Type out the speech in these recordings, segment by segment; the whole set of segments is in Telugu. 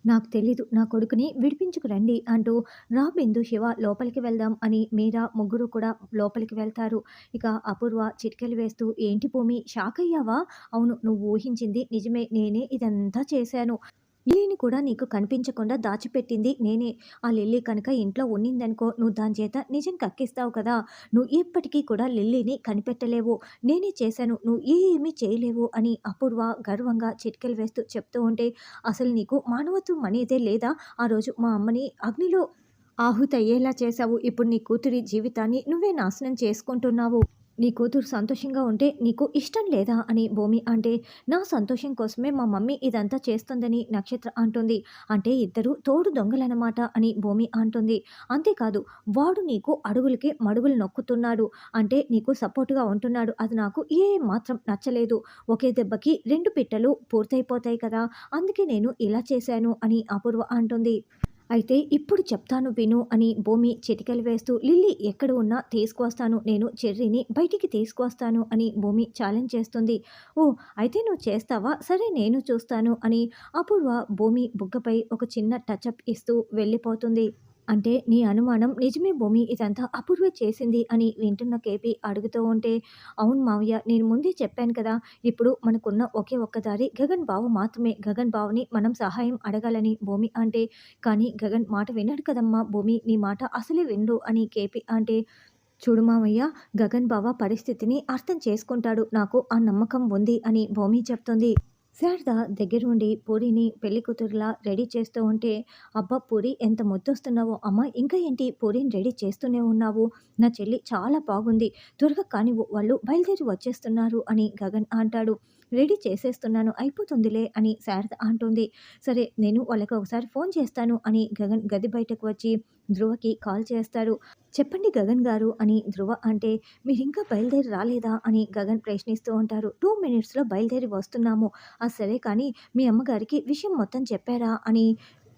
నాకు తెలీదు. నా కొడుకుని విడిపించుకు రండి అంటూ రా బిందు, శివ లోపలికి వెళ్దాం అని మీరా ముగ్గురు కూడా లోపలికి వెళ్తారు. ఇక అపూర్వ చిటికెలు వేస్తూ ఏంటి భూమి షాకయ్యావా? అవును నువ్వు ఊహించింది నిజమే. నేనే ఇదంతా చేశాను. లిల్లీని కూడా నీకు కనిపించకుండా దాచిపెట్టింది నేనే. ఆ లిల్లీ కనుక ఇంట్లో ఉన్నిందనుకో నువ్వు దాని చేత నిజం కక్కిస్తావు కదా! నువ్వు ఎప్పటికీ కూడా లిల్లీని కనిపెట్టలేవు. నేనే చేశాను. నువ్వు ఏమీ చేయలేవు అని అపూర్వ గర్వంగా చిటికెలు వేస్తూ చెప్తూ ఉంటే, అసలు నీకు మానవత్వం అనేదే లేదా? ఆ రోజు మా అమ్మని అగ్నిలో ఆహుతయ్యేలా చేశావు. ఇప్పుడు నీ కూతురి జీవితాన్ని నువ్వే నాశనం చేసుకుంటున్నావు. నీ కూతురు సంతోషంగా ఉంటే నీకు ఇష్టం లేదా అని భూమి అంటే, నా సంతోషం కోసమే మా మమ్మీ ఇదంతా చేస్తుందని నక్షత్ర అంటుంది. అంటే ఇద్దరు తోడు దొంగలనమాట అని భూమి అంటుంది. అంతేకాదు వాడు నీకు అడుగులకి మడుగులు నొక్కుతున్నాడు. అంటే నీకు సపోర్ట్‌గా ఉంటున్నాడు. అది నాకు ఏమాత్రం నచ్చలేదు. ఒకే దెబ్బకి 2 పిట్టలు పూర్తయిపోతాయి కదా! అందుకే నేను ఇలా చేశాను అని అపూర్వ అంటుంది. అయితే ఇప్పుడు చెప్తాను విను అని భూమి చిటికెలు వేస్తూ లిల్లీ ఎక్కడ ఉన్నా తీసుకువస్తాను, నేను చెర్రీని బయటికి తీసుకువస్తాను అని భూమి ఛాలెంజ్ చేస్తుంది. ఓ అయితే నువ్వు చేస్తావా సరే నేను చూస్తాను అని అపూర్వ భూమి బుగ్గపై ఒక చిన్న టచప్ ఇస్తూ వెళ్ళిపోతుంది. అంటే నీ అనుమానం నిజమే భూమి, ఇదంతా అపూర్వే చేసింది అని వింటున్న కేపీ అడుగుతూ ఉంటే, అవును మావయ్య నేను ముందే చెప్పాను కదా! ఇప్పుడు మనకున్న ఒకే ఒక్క దారి గగన్ బావ మాత్రమే. గగన్ బావని మనం సహాయం అడగాలని భూమి అంటే, కానీ గగన్ మాట వినడు కదమ్మా భూమి, నీ మాట అసలే వినడు అని కేపీ అంటే, చూడు మావయ్య గగన్ బావ పరిస్థితిని అర్థం చేసుకుంటాడు. నాకు ఆ నమ్మకం ఉంది అని భూమి చెప్తుంది. శారద దగ్గరుండి పూరిని పెళ్లి కూతురులా రెడీ చేస్తూ ఉంటే, అబ్బా పూరి ఎంత ముద్దొస్తున్నావో అమ్మ, ఇంకా ఏంటి పూరిని రెడీ చేస్తూనే ఉన్నావు? నా చెల్లి చాలా బాగుంది. త్వరగా కానివ్వు, వాళ్ళు బయలుదేరి వచ్చేస్తున్నారు అని గగన్ అంటాడు. రెడీ చేసేస్తున్నాను అయిపోతుందిలే అని శారద అంటుంది. సరే నేను వాళ్ళకి ఒకసారి ఫోన్ చేస్తాను అని గగన్ గది బయటకు వచ్చి ధ్రువకి కాల్ చేస్తాడు. చెప్పండి గగన్ గారు అని ధ్రువ అంటే, మీరింకా బయలుదేరి రాలేదా అని గగన్ ప్రశ్నిస్తూ ఉంటారు. 2 మినిట్స్‌లో బయలుదేరి వస్తున్నాము. సరే కానీ మీ అమ్మగారికి విషయం మొత్తం చెప్పారా అని,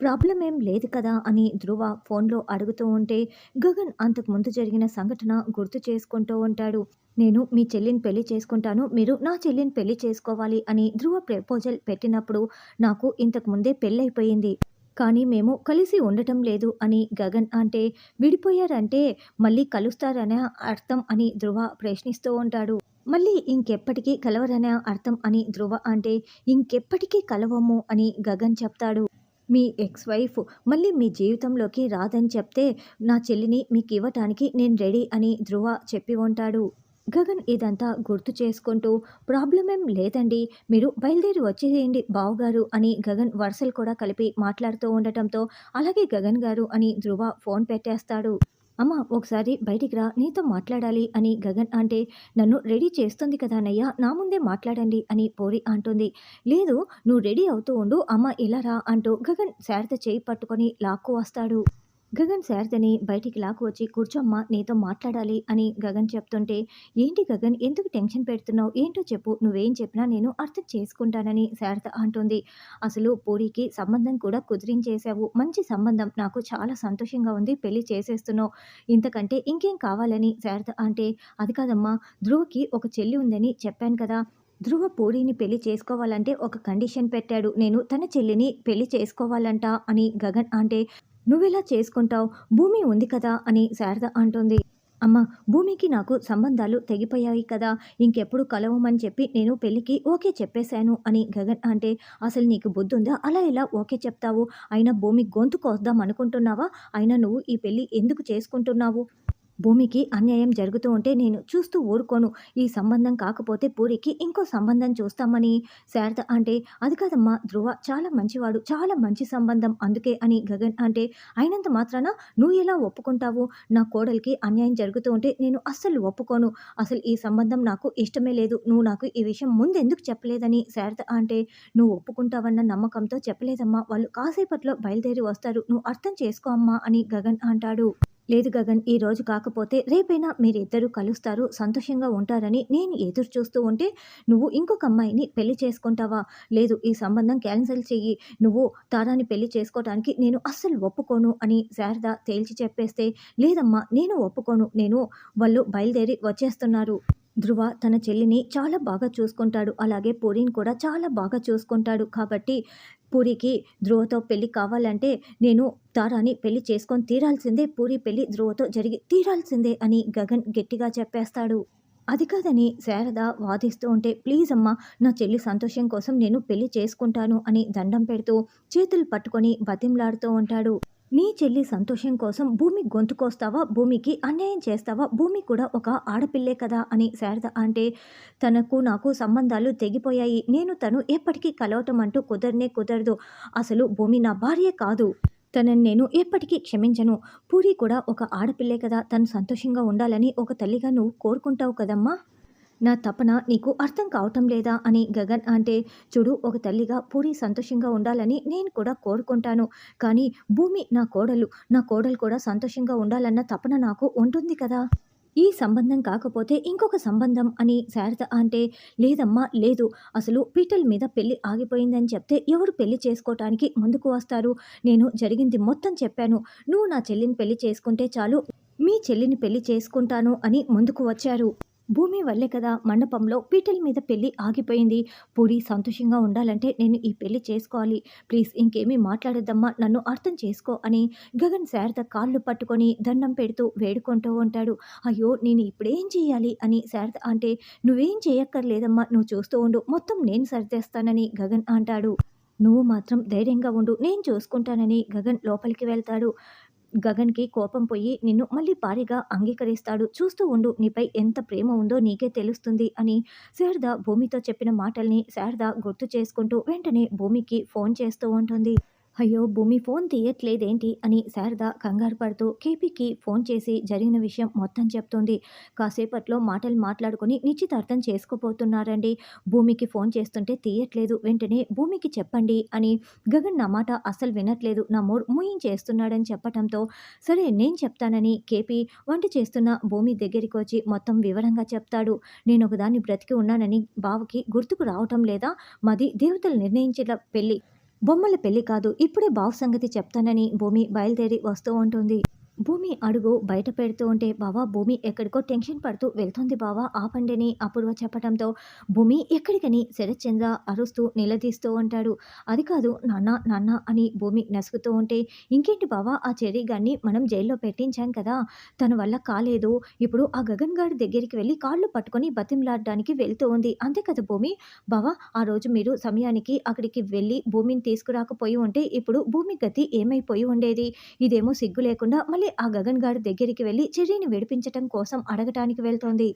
ప్రాబ్లమ్ ఏం లేదు కదా అని ధ్రువ ఫోన్లో అడుగుతూ ఉంటే, గగన్ అంతకు ముందు జరిగిన సంఘటన గుర్తు చేసుకుంటూ ఉంటాడు. నేను మీ చెల్లిని పెళ్లి చేసుకుంటాను, మీరు నా చెల్లిని పెళ్లి చేసుకోవాలి అని ధ్రువ ప్రపోజల్ పెట్టినప్పుడు నాకు ఇంతకు ముందే పెళ్ళైపోయింది. కానీ మేము కలిసి ఉండటం లేదు అని గగన్ అంటే, విడిపోయారంటే మళ్ళీ కలుస్తారనే అర్థం అని ధ్రువ ప్రశ్నిస్తూ ఉంటాడు. మళ్ళీ ఇంకెప్పటికీ కలవరనే అర్థం అని ధ్రువ అంటే, ఇంకెప్పటికీ కలవము అని గగన్ చెప్తాడు. మీ ఎక్స్ వైఫ్ మళ్ళీ మీ జీవితంలోకి రాదని చెప్తే నా చెల్లిని మీకివ్వటానికి నేను రెడీ అని ధ్రువ చెప్పి ఉంటాడు. గగన్ ఇదంతా గుర్తు చేసుకుంటూ, ప్రాబ్లమ్ ఏం లేదండి, మీరు బయలుదేరి వచ్చేసేయండి బావగారు అని గగన్ వరుసలు కూడా కలిపి మాట్లాడుతూ ఉండటంతో, అలాగే గగన్ గారు అని ధ్రువ ఫోన్ పెట్టేస్తాడు. అమ్మ ఒకసారి బయటికి రా, నీతో మాట్లాడాలి అని గగన్ అంటే, నన్ను రెడీ చేస్తుంది కదా అన్నయ్య, నా ముందే మాట్లాడండి అని పూరి అంటుంది. లేదు నువ్వు రెడీ అవుతూ ఉండు, అమ్మ ఇలా రా అంటూ గగన్ శారద చేయి పట్టుకొని లాక్కు వస్తాడు. గగన్ శారదని బయటికి లాక్కు వచ్చి, కూర్చోమ్మా నీతో మాట్లాడాలి అని గగన్ చెప్తుంటే, ఏంటి గగన్ ఎందుకు టెన్షన్ పెడుతున్నావు? ఏంటో చెప్పు, నువ్వేం చెప్పినా నేను అర్థం చేసుకుంటానని శారద అంటుంది. అసలు పూరికి సంబంధం కూడా కుదిరించేశావు. మంచి సంబంధం, నాకు చాలా సంతోషంగా ఉంది. పెళ్లి చేసేస్తున్నావు. ఇంతకంటే ఇంకేం కావాలని శారద అంటే, అది కాదమ్మా, ధ్రువకి ఒక చెల్లి ఉందని చెప్పాను కదా! ధ్రువ పూరిని పెళ్లి చేసుకోవాలంటే ఒక కండిషన్ పెట్టాడు. నేను తన చెల్లిని పెళ్లి చేసుకోవాలంట అని గగన్ అంటే, నువ్వెలా చేసుకుంటావు? భూమి ఉంది కదా అని శారద అంటుంది. అమ్మ భూమికి నాకు సంబంధాలు తెగిపోయాయి కదా! ఇంకెప్పుడు కలవమని చెప్పి నేను పెళ్ళికి ఓకే చెప్పేశాను అని గగన్ అంటే, అసలు నీకు బుద్ధుందా? అలా ఎలా ఓకే చెప్తావు? అయినా భూమి గొంతు కోద్దాం అనుకుంటున్నావా? అయినా నువ్వు ఈ పెళ్లి ఎందుకు చేసుకుంటున్నావు? భూమికి అన్యాయం జరుగుతూ ఉంటే నేను చూస్తూ ఊరుకోను. ఈ సంబంధం కాకపోతే పూరికి ఇంకో సంబంధం చూస్తామని శారద అంటే, అది కాదమ్మా ధ్రువ చాలా మంచివాడు. చాలా మంచి సంబంధం అందుకే అని గగన్ అంటే, అయినంత మాత్రాన నువ్వు ఎలా ఒప్పుకుంటావు? నా కోడలికి అన్యాయం జరుగుతూ ఉంటే నేను అస్సలు ఒప్పుకోను. అసలు ఈ సంబంధం నాకు ఇష్టమే లేదు. నువ్వు నాకు ఈ విషయం ముందెందుకు చెప్పలేదని శారద అంటే, నువ్వు ఒప్పుకుంటావన్న నమ్మకంతో చెప్పలేదమ్మా. వాళ్ళు కాసేపట్లో బయలుదేరి వస్తారు. నువ్వు అర్థం చేసుకో అమ్మా అని గగన్ అంటాడు. లేదు గగన్, ఈ రోజు కాకపోతే రేపైనా మీరిద్దరూ కలుస్తారు, సంతోషంగా ఉంటారని నేను ఎదురు చూస్తూ ఉంటే, నువ్వు ఇంకొక అమ్మాయిని పెళ్లి చేసుకుంటావా? లేదు ఈ సంబంధం క్యాన్సిల్ చెయ్యి. నువ్వు తారాని పెళ్లి చేసుకోవటానికి నేను అస్సలు ఒప్పుకోను అని శారద తేల్చి చెప్పేస్తే, లేదమ్మా నేను ఒప్పుకోను. వాళ్ళు బయలుదేరి వచ్చేస్తున్నారు. ధ్రువ తన చెల్లిని చాలా బాగా చూసుకుంటాడు. అలాగే పూరిని కూడా చాలా బాగా చూసుకుంటాడు. కాబట్టి పూరికి ధ్రువతో పెళ్లి కావాలంటే నేను తారాని పెళ్లి చేసుకొని తీరాల్సిందే. పూరి పెళ్లి ధ్రువతో జరిగి తీరాల్సిందే అని గగన్ గట్టిగా చెప్పేస్తాడు. అది కాదని శారద వాదిస్తూ ఉంటే, "ప్లీజ్ అమ్మా! నా చెల్లి సంతోషం కోసం నేను పెళ్లి చేసుకుంటాను" అని దండం పెడుతూ చేతులు పట్టుకొని బతిమలాడుతూ ఉంటాడు. "నీ చెల్లి సంతోషం కోసం భూమి గొంతు కోస్తావా? భూమికి అన్యాయం చేస్తావా? భూమి కూడా ఒక ఆడపిల్లే కదా" అని శారద అంటే, "తనకు నాకు సంబంధాలు తెగిపోయాయి. తను ఎప్పటికీ కలవటం అంటూ కుదరనే కుదరదు. అసలు భూమి నా భార్యే కాదు. తనని నేను ఎప్పటికీ క్షమించను. పూరి కూడా ఒక ఆడపిల్లే కదా! తను సంతోషంగా ఉండాలని ఒక తల్లిగా నువ్వు కోరుకుంటావు కదమ్మా! నా తపన నీకు అర్థం కావటం లేదా" అని గగన్ అంటే, "చూడు, ఒక తల్లిగా పూరి సంతోషంగా ఉండాలని నేను కూడా కోరుకుంటాను. కానీ భూమి నా కోడలు. నా కోడలు కూడా సంతోషంగా ఉండాలన్న తపన నాకు ఉంటుంది కదా! ఈ సంబంధం కాకపోతే ఇంకొక సంబంధం" అని శారద అంటే, "లేదమ్మా లేదు. అసలు పీటల మీద పెళ్లి ఆగిపోయిందని చెప్తే ఎవరు పెళ్లి చేసుకోవటానికి ముందుకు వస్తారు? నేను జరిగింది మొత్తం చెప్పాను. నువ్వు నా చెల్లిని పెళ్లి చేసుకుంటే చాలు. మీ చెల్లిని పెళ్లి చేసుకుంటాను" అని ముందుకు వచ్చారు. భూమి వల్లే కదా మండపంలో పీటల మీద పెళ్లి ఆగిపోయింది. పూరి సంతోషంగా ఉండాలంటే నేను ఈ పెళ్లి చేసుకోవాలి. ప్లీజ్ ఇంకేమీ మాట్లాడొద్దమ్మా, నన్ను అర్థం చేసుకో అని గగన్ శారద కాళ్ళు పట్టుకొని దండం పెడుతూ వేడుకుంటూ ఉంటాడు. "అయ్యో, నేను ఇప్పుడేం చేయాలి" అని శారద అంటే, "నువ్వేం చేయక్కర్లేదమ్మా, నువ్వు చూస్తూ ఉండు, మొత్తం నేను సర్దేస్తానని" గగన్ అంటాడు. "నువ్వు మాత్రం ధైర్యంగా ఉండు, నేను చూసుకుంటానని" గగన్ లోపలికి వెళ్తాడు. గగన్‌కి కోపం పోయి, "నిన్ను మళ్ళీ భార్యగా అంగీకరిస్తాడు. చూస్తూ ఉండు. నీపై ఎంత ప్రేమ ఉందో నీకే తెలుస్తుంది" అని శారద భూమితో చెప్పిన మాటల్ని శారద గుర్తు చేసుకుంటూ వెంటనే భూమికి ఫోన్ చేస్తూ ఉంటుంది. "అయ్యో, భూమి ఫోన్ తీయట్లేదేంటి" అని శారద కంగారు పడుతూ కేపీకి ఫోన్ చేసి జరిగిన విషయం మొత్తం చెప్తుంది. "కాసేపట్లో మాటలు మాట్లాడుకొని నిశ్చితార్థం చేసుకోబోతున్నారండి. భూమికి ఫోన్ చేస్తుంటే తీయట్లేదు. వెంటనే భూమికి చెప్పండి" అని గగన్ నా మాట అస్సలు వినట్లేదు. నా మూడ్ మూయించేస్తున్నాడని చెప్పటంతో, "సరే, నేను చెప్తానని" కేపీ వంట చేస్తున్న భూమి దగ్గరికి వచ్చి మొత్తం వివరంగా చెప్తాడు. "నేనొకదాన్ని బ్రతికి ఉన్నానని బావకి గుర్తుకు రావటం లేదా? మాది దేవతలు నిర్ణయించిన పెళ్లి. బొమ్మల పెళ్లి కాదు. ఇప్పుడే బావ సంగతి చెప్తానని" భూమి బయలుదేరి వస్తూ ఉంటుంది. భూమి అడుగు బయట పెడుతూ ఉంటే, "బావ, భూమి ఎక్కడికో టెన్షన్ పడుతూ వెళ్తుంది బావ, ఆపండి" అని అపూర్వ చెప్పటంతో, "భూమి ఎక్కడికని" శరత్చంద్ర అరుస్తూ నిలదీస్తూ ఉంటాడు. "అది కాదు నాన్న, నాన్న" అని భూమి నసుగుతూ ఉంటే, "ఇంకేంటి బావ, ఆ చెర్రీ గాడిని మనం జైల్లో పెట్టించాం కదా! తన వల్ల కాలేదు. ఇప్పుడు ఆ గగన్ గాడి దగ్గరికి వెళ్ళి కాళ్ళు పట్టుకొని బతిమలాడడానికి వెళ్తూ ఉంది. అంతే కదా భూమి? బావ, ఆ రోజు మీరు సమయానికి అక్కడికి వెళ్ళి భూమిని తీసుకురాకపోయి ఉంటే ఇప్పుడు భూమి గతి ఏమైపోయి ఉండేది? ఇదేమో సిగ్గు లేకుండా మళ్ళీ ఆ గగన్ గాడి దగ్గరికి వెళ్ళి చెర్రీని విడిపించటం కోసం అడగటానికి వెళ్తోంది.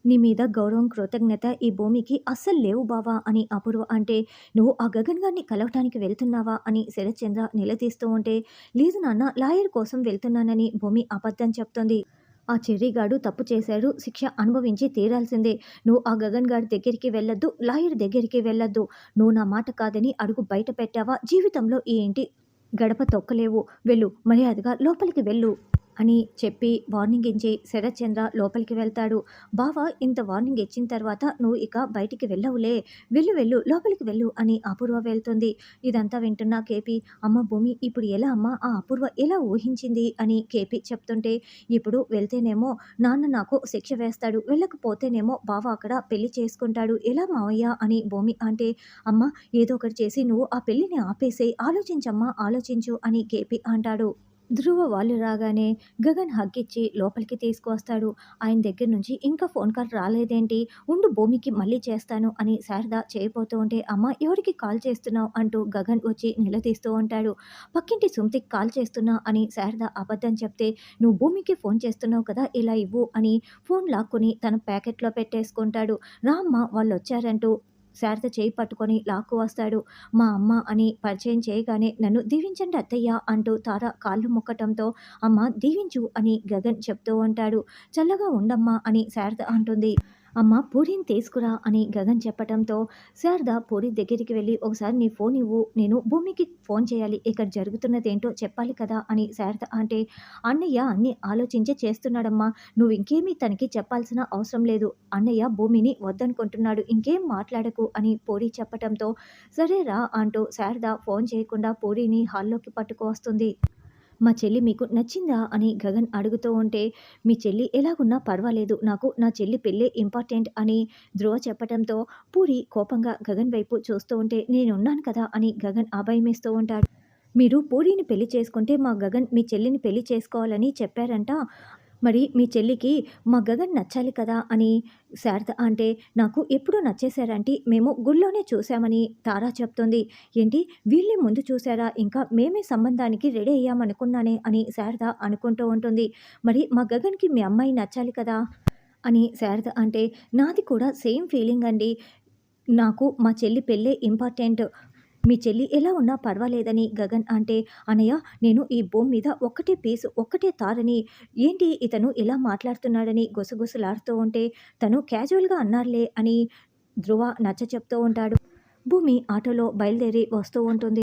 నీ మీద గౌరవం, కృతజ్ఞత ఈ భూమికి అస్సలు లేవు బావా" అని అపూర్వ అంటే, "నువ్వు ఆ గగన్ గారిని కలవటానికి వెళ్తున్నావా" అని శరత్చంద్ర నిలదీస్తూ ఉంటే, "లేదు నాన్న, లాయర్ కోసం వెళ్తున్నానని" భూమి అబద్ధం చెప్తోంది. "ఆ చెర్రీగాడు తప్పు చేశాడు. శిక్ష అనుభవించి తీరాల్సిందే. నువ్వు ఆ గగన్ గాడి దగ్గరికి వెళ్ళొద్దు. లాయర్ దగ్గరికి వెళ్ళొద్దు. నువ్వు నా మాట కాదని అడుగు బయట పెట్టావా, జీవితంలో ఈ ఇంటి గడప తొక్కలేవు. వెళ్ళు, మర్యాదగా లోపలికి వెళ్ళు" అని చెప్పి వార్నింగ్ ఇచ్చి శరత్చంద్ర లోపలికి వెళ్తాడు. "బావ ఇంత వార్నింగ్ ఇచ్చిన తర్వాత నువ్వు ఇక బయటికి వెళ్ళవులే. వెళ్ళు, వెళ్ళు, లోపలికి వెళ్ళు" అని అపూర్వ వెళ్తుంది. ఇదంతా వింటున్న కేపీ, "అమ్మ భూమి, ఇప్పుడు ఎలా అమ్మా? ఆ అపూర్వ ఎలా ఊహించింది" అని కేపీ చెప్తుంటే, "ఇప్పుడు వెళ్తేనేమో నాన్న నాకు శిక్ష వేస్తాడు. వెళ్ళకపోతేనేమో బావ అక్కడ పెళ్లి చేసుకుంటాడు. ఎలా మావయ్య" అని భూమి అంటే, "అమ్మ, ఏదో ఒకటి చేసి నువ్వు ఆ పెళ్లిని ఆపేసేయ్. ఆలోచించమ్మా, ఆలోచించు" అని కేపీ అంటాడు. ధ్రువ వాళ్ళు రాగానే గగన్ హగ్ ఇచ్చి లోపలికి తీసుకువస్తాడు. ఆయన దగ్గర నుంచి ఇంకా ఫోన్ కాల్ రాలేదేంటి? ఉండు, భూమికి మళ్ళీ చేస్తాను అని శారద చేయబోతూ ఉంటే, "అమ్మ, ఎవరికి కాల్ చేస్తున్నావు" అంటూ గగన్ వచ్చి నిలదీస్తూ ఉంటాడు. "పక్కింటి సుమతికి కాల్ చేస్తున్నా" అని శారద అబద్ధం చెప్తే, "నువ్వు భూమికి ఫోన్ చేస్తున్నావు కదా, ఇలా ఇవ్వు" అని ఫోన్ లాక్కొని తన ప్యాకెట్లో పెట్టేసుకుంటాడు. "రా అమ్మ, వాళ్ళొచ్చారంటూ" శారద చేయి పట్టుకొని లాక్కు వస్తాడు. "మా అమ్మ" అని పరిచయం చేయగానే, "నన్ను దీవించండి అత్తయ్య" అంటూ తార కాళ్ళు మొక్కటంతో, "అమ్మ దీవించు" అని గగన్ చెప్తూ ఉంటాడు. "చల్లగా ఉండమ్మా" అని శారద అంటుంది. "అమ్మ, పూరిని తీసుకురా" అని గగన్ చెప్పటంతో, శారద పూరి దగ్గరికి వెళ్ళి, "ఒకసారి నీ ఫోన్ ఇవ్వు, నేను భూమికి ఫోన్ చేయాలి. ఇక్కడ జరుగుతున్నదేంటో చెప్పాలి కదా" అని శారద అంటే, "అన్నయ్య అన్నీ ఆలోచించే చేస్తున్నాడమ్మా. నువ్వు ఇంకేమీ తనకి చెప్పాల్సిన అవసరం లేదు. అన్నయ్య భూమిని వద్దనుకుంటున్నాడు. ఇంకేం మాట్లాడకు" అని పూరి చెప్పటంతో, "సరేరా" అంటూ శారద ఫోన్ చేయకుండా పూరిని హాల్లోకి పట్టుకువస్తుంది. మా చెల్లి మీకు నచ్చిందా అని గగన్ అడుగుతూ ఉంటే, మీ చెల్లి ఎలాగున్నా పర్వాలేదు. నాకు నా చెల్లి పెళ్ళే ఇంపార్టెంట్ అని ధ్రువ చెప్పటంతో పూరి కోపంగా గగన్ వైపు చూస్తూ ఉంటే, నేనున్నాను కదా అని గగన్ అభయమిస్తూ ఉంటాడు. మీరు పూరిని పెళ్లి చేసుకుంటే మా గగన్ మీ చెల్లిని పెళ్లి చేసుకోవాలని చెప్పారంట. మరి మీ చెల్లికి మా గగన్ నచ్చాలి కదా అని శారద అంటే, నాకు ఎప్పుడూ నచ్చేసారంటీ. మేము గుళ్ళోనే చూసామని తారా చెప్తుంది. ఏంటి వీళ్ళే ముందు చూసారా? ఇంకా మేమే సంబంధానికి రెడీ అయ్యామనుకున్నానే అని శారద అనుకుంటూ ఉంటుంది. మరి మా గగన్‌కి మీ అమ్మాయి నచ్చాలి కదా! అని శారద అంటే, నాది కూడా సేమ్ ఫీలింగ్ అండి. నాకు మా చెల్లి పెళ్ళే ఇంపార్టెంట్. మీ చెల్లి ఎలా ఉన్నా పర్వాలేదని గగన్ అంటే, "అన్నయ్య నేను ఈ భూమి మీద ఒక్కటే పీసు, ఒక్కటే తారని ఏంటి ఇతను ఇలా మాట్లాడుతున్నాడని" గుసగుసలాడుతూ ఉంటే, తను క్యాజువల్‌గా అన్నారులే అని ధ్రువ నచ్చచెప్తూ ఉంటాడు. భూమి ఆటోలో బయలుదేరి వస్తూ ఉంటుంది.